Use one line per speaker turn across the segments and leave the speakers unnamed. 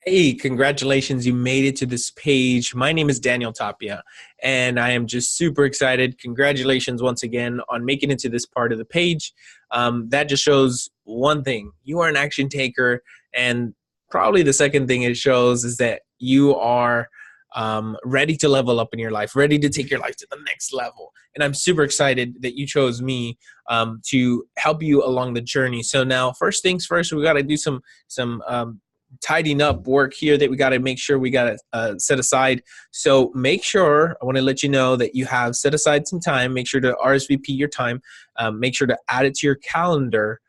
Hey, congratulations. You made it to this page. My name is Daniel Tapia, and I am just super excited. Congratulations once again on making it to this part of the page. That just shows one thing: you are an action taker. And probably the second thing it shows is that you are ready to level up in your life, ready to take your life to the next level. And I'm super excited that you chose me to help you along the journey. So now, first things first, we got to do some tidying up work here that we got to make sure we got to set aside. So make sure, I want to let you know that you have set aside some time. Make sure to RSVP your time. Make sure to add it to your calendar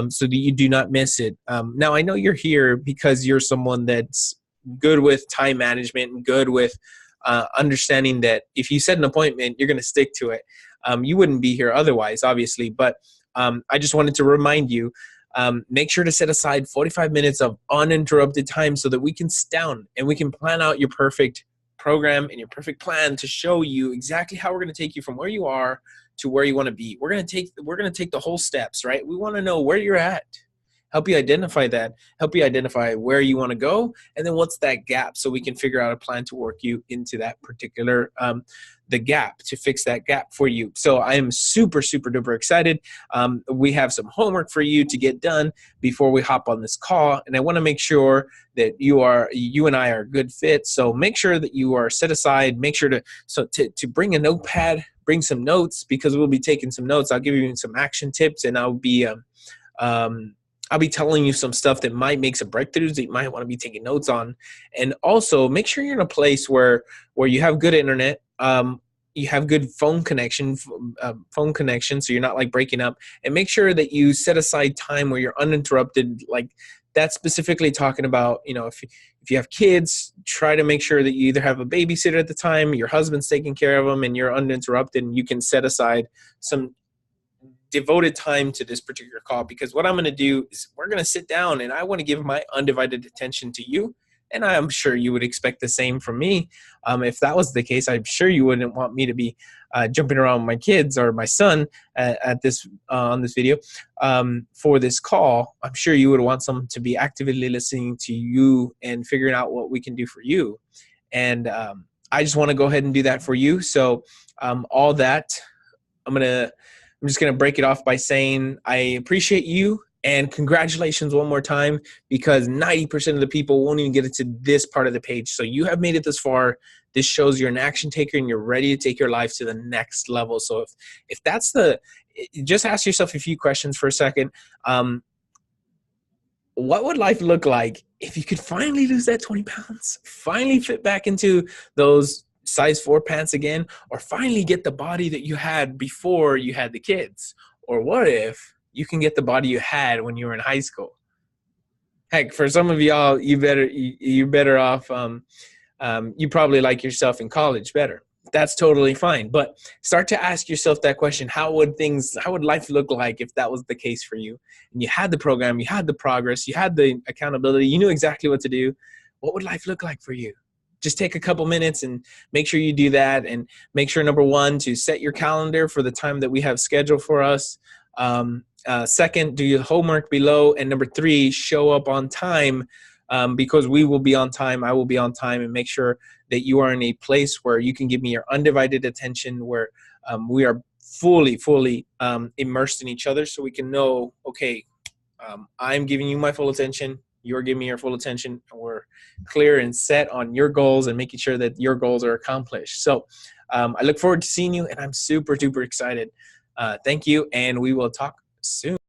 so that you do not miss it. Now, I know you're here because you're someone that's good with time management and good with understanding that if you set an appointment, you're going to stick to it. You wouldn't be here otherwise, obviously. But I just wanted to remind you, make sure to set aside 45 minutes of uninterrupted time so that we can sit down and we can plan out your perfect program and your perfect plan to show you exactly how we're going to take you from where you are to where you want to be. We're going to take the whole steps, right? We want to know where you're at, help you identify that, help you identify where you want to go, and then what's that gap so we can figure out a plan to work you into that particular the gap, to fix that gap for you. So I am super, super duper excited. We have some homework for you to get done before we hop on this call. And I want to make sure that you and I are a good fit. So make sure that you are set aside. Make sure to bring a notepad, bring some notes, because we'll be taking some notes. I'll give you some action tips, and I'll be telling you some stuff that might make some breakthroughs that you might want to be taking notes on. And also make sure you're in a place where you have good internet. You have good phone connection, so you're not like breaking up. And make sure that you set aside time where you're uninterrupted. Like, that's specifically talking about, if you have kids, try to make sure that you either have a babysitter at the time, your husband's taking care of them, and you're uninterrupted, and you can set aside some devoted time to this particular call. Because what I'm going to do is we're going to sit down and I want to give my undivided attention to you. And I'm sure you would expect the same from me. If that was the case, I'm sure you wouldn't want me to be jumping around with my kids or my son at this on this video for this call. I'm sure you would want someone to be actively listening to you and figuring out what we can do for you. And I just want to go ahead and do that for you. So all that, I'm just going to break it off by saying I appreciate you and congratulations one more time, because 90% of the people won't even get it to this part of the page. So you have made it this far. This shows you're an action taker and you're ready to take your life to the next level. So if that's just ask yourself a few questions for a second. What would life look like if you could finally lose that 20 pounds, finally fit back into those size 4 pants again, or finally get the body that you had before you had the kids? Or what if you can get the body you had when you were in high school? Heck, for some of y'all, you're better off. You probably like yourself in college better. That's totally fine. But start to ask yourself that question: how would life look like if that was the case for you? And you had the program, you had the progress, you had the accountability, you knew exactly what to do. What would life look like for you? Just take a couple minutes and make sure you do that. And make sure, number one, to set your calendar for the time that we have scheduled for us. Second, do your homework below. And number three, show up on time, because we will be on time. I will be on time. And make sure that you are in a place where you can give me your undivided attention, where we are fully immersed in each other, so we can know, okay, I'm giving you my full attention. You're giving me your full attention, and we're clear and set on your goals and making sure that your goals are accomplished. So I look forward to seeing you, and I'm super duper excited. Thank you, and we will talk soon.